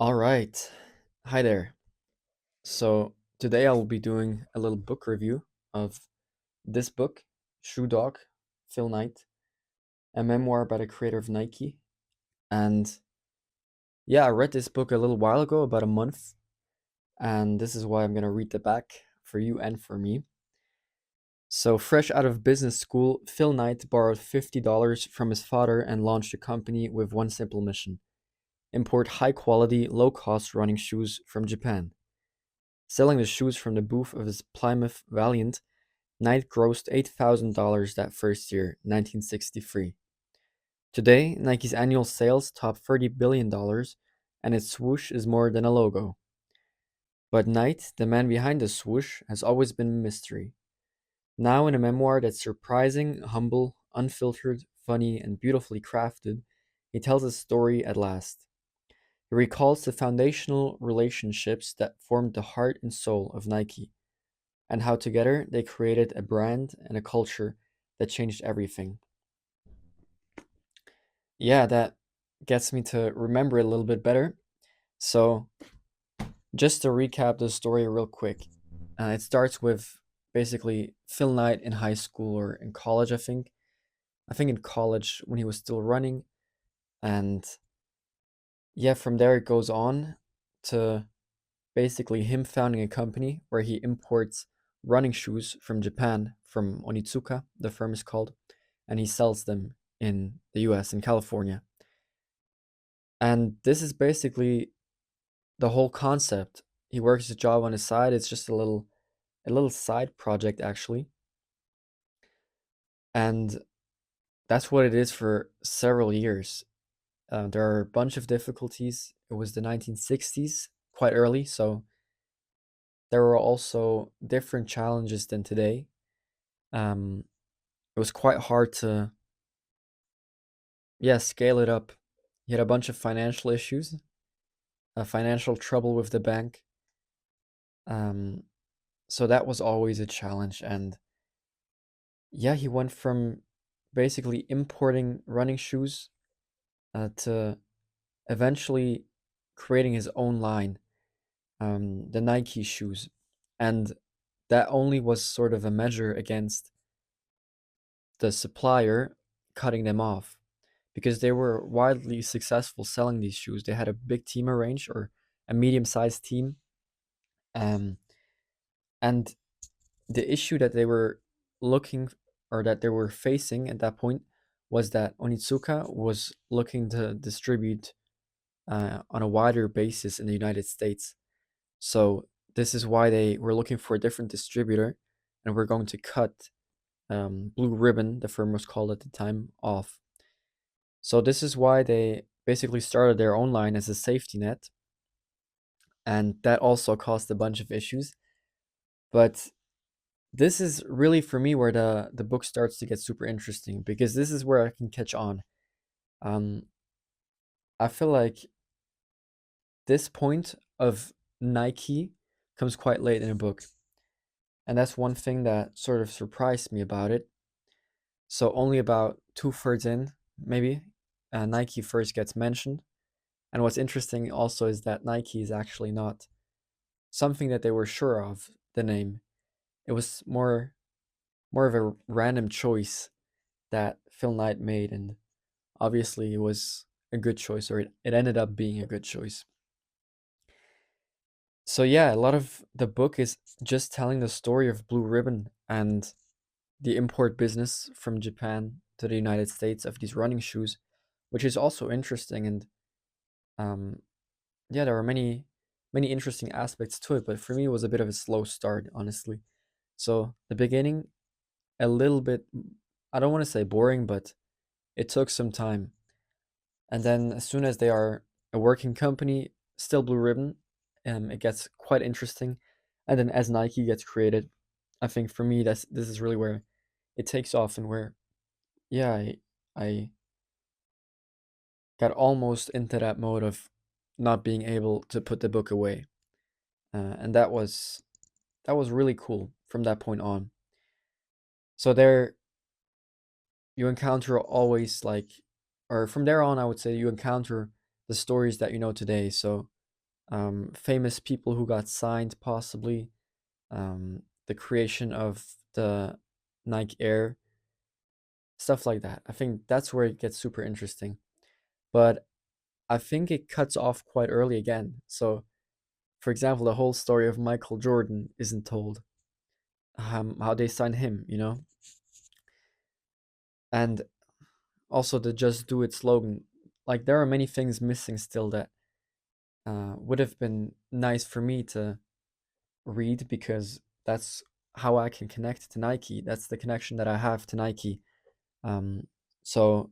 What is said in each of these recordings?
All right. Hi there. So today I will be doing a little book review of this book, Shoe Dog, Phil Knight, a memoir by the creator of Nike. And yeah, I read this book a little while ago, about a month, and this is why I'm going to read the back for you and for me. So, fresh out of business school, Phil Knight borrowed $50 from his father and launched a company with one simple mission: import high quality, low cost running shoes from Japan. Selling the shoes from the booth of his Plymouth Valiant, Knight grossed $8,000 that first year, 1963. Today, Nike's annual sales top $30 billion, and its swoosh is more than a logo. But Knight, the man behind the swoosh, has always been a mystery. Now, in a memoir that's surprising, humble, unfiltered, funny, and beautifully crafted, he tells his story at last. He recalls the foundational relationships that formed the heart and soul of Nike, and how together they created a brand and a culture that changed everything. Yeah, that gets me to remember it a little bit better. So, just to recap the story real quick, it starts with basically Phil Knight in high school or in college, I think. I think in college when he was still running. And yeah, from there it goes on to basically him founding a company where he imports running shoes from Japan, from Onitsuka, the firm is called, and he sells them in the US, in California. And this is basically the whole concept. He works a job on his side. It's just a little side project actually. And that's what it is for several years. There are a bunch of difficulties. It was the 1960s, quite early, so there were also different challenges than today. Um, it was quite hard to, yeah, scale it up. He had a bunch of financial issues, financial trouble with the bank. Um, so that was always a challenge. And yeah, he went from basically importing running shoes to eventually creating his own line, the Nike shoes. And that only was sort of a measure against the supplier cutting them off, because they were widely successful selling these shoes. They had a big team arranged, or a medium-sized team. Um, and the issue that they were looking, or that they were facing at that point, was that Onitsuka was looking to distribute on a wider basis in the United States. So this is why they were looking for a different distributor, and we're going to cut Blue Ribbon, the firm was called at the time, off. So this is why they basically started their own line as a safety net, and that also caused a bunch of issues. But this is really for me where the book starts to get super interesting, because this is where I can catch on. Um, I feel like this point of Nike comes quite late in the book, and that's one thing that sort of surprised me about it. So only about two-thirds in, maybe, Nike first gets mentioned. And what's interesting also is that Nike is actually not something that they were sure of, the name. It was more of a random choice that Phil Knight made, and obviously it was a good choice, or it ended up being a good choice. So yeah, a lot of the book is just telling the story of Blue Ribbon and the import business from Japan to the United States of these running shoes, which is also interesting. And um, yeah, there are many interesting aspects to it, but for me, it was a bit of a slow start, honestly. So the beginning, a little bit, I don't want to say boring, but it took some time. And then as soon as they are a working company, still Blue Ribbon, it gets quite interesting. And then as Nike gets created, I think for me, this is really where it takes off, and where, yeah, I got almost into that mode of not being able to put the book away. And that was really cool from that point on. So there you encounter always, like, or from there on, I would say, you encounter the stories that you know today. So famous people who got signed, possibly, the creation of the Nike Air, stuff like that. I think that's where it gets super interesting. But I think it cuts off quite early again. So, for example, the whole story of Michael Jordan isn't told. How they signed him, and also the "Just Do It" slogan. Like there are many things missing still that would have been nice for me to read, because that's how I can connect to Nike. That's the connection that I have to Nike. Um, so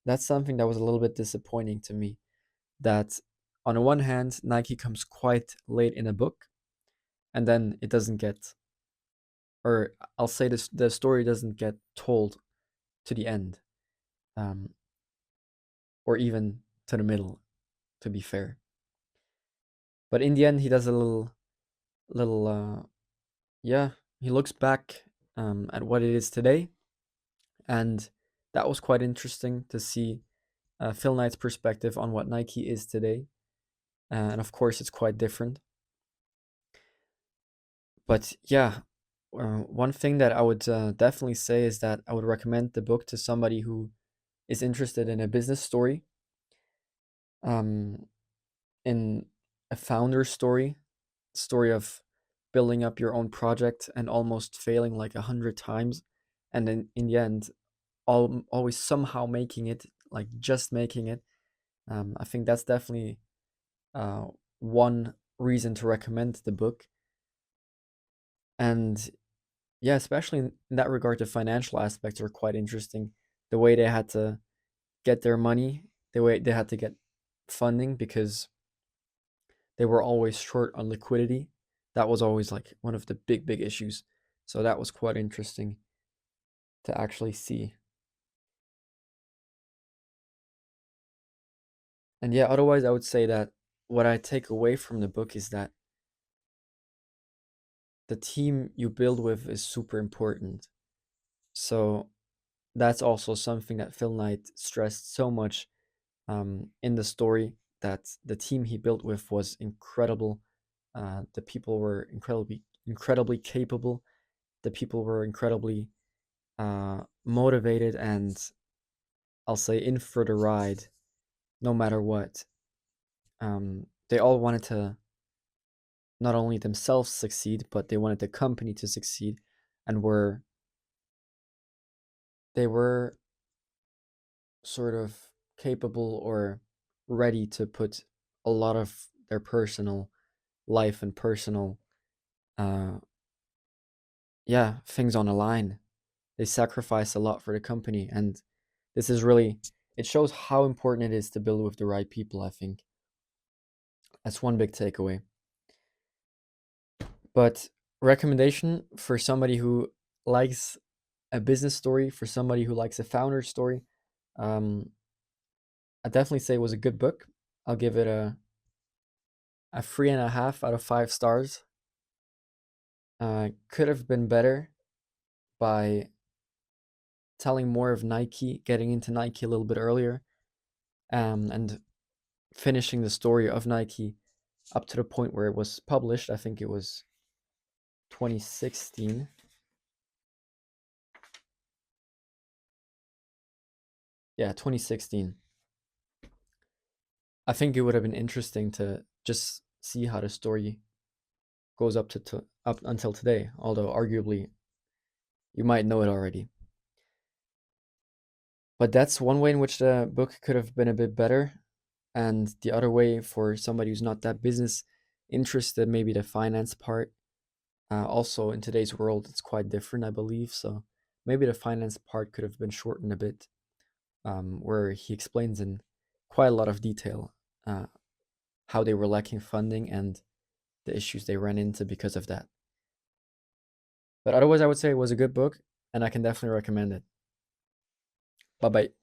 that's something that was a little bit disappointing to me. That on the one hand, Nike comes quite late in a book, and then it doesn't get, or I'll say this, the story doesn't get told to the end, um, or even to the middle, to be fair. But in the end, he does a little, yeah, he looks back at what it is today, and that was quite interesting to see Phil Knight's perspective on what Nike is today. And of course, it's quite different. But yeah, one thing that I would definitely say is that I would recommend the book to somebody who is interested in a business story, um, in a founder story of building up your own project and almost failing like 100 times, and then in the end, always somehow making it, like just making it. I think that's definitely uh, one reason to recommend the book. And yeah, especially in that regard, the financial aspects are quite interesting. The way they had to get their money, the way they had to get funding, because they were always short on liquidity. That was always like one of the big issues. So that was quite interesting to actually see. And yeah, otherwise, I would say that what I take away from the book is that the team you build with is super important. So that's also something that Phil Knight stressed so much in the story, that the team he built with was incredible. The people were incredibly capable. The people were incredibly motivated, and I'll say in for the ride, no matter what. They all wanted to not only themselves succeed, but they wanted the company to succeed, and they were sort of capable or ready to put a lot of their personal life and personal uh things on the line. They sacrifice a lot for the company, and this is really, it shows how important it is to build with the right people, I think. That's one big takeaway. But recommendation for somebody who likes a business story, for somebody who likes a founder story, um I definitely say it was a good book. I'll give it a 3.5 out of 5 stars. Could have been better by telling more of Nike, getting into Nike a little bit earlier, and finishing the story of Nike up to the point where it was published. I think it was 2016. Yeah, 2016. I think it would have been interesting to just see how the story goes up until today, although arguably you might know it already. But that's one way in which the book could have been a bit better. And the other way, for somebody who's not that business interested, maybe the finance part. Also, in today's world, it's quite different, I believe. So maybe the finance part could have been shortened a bit, where he explains in quite a lot of detail uh, how they were lacking funding and the issues they ran into because of that. But otherwise, I would say it was a good book, and I can definitely recommend it. Bye bye.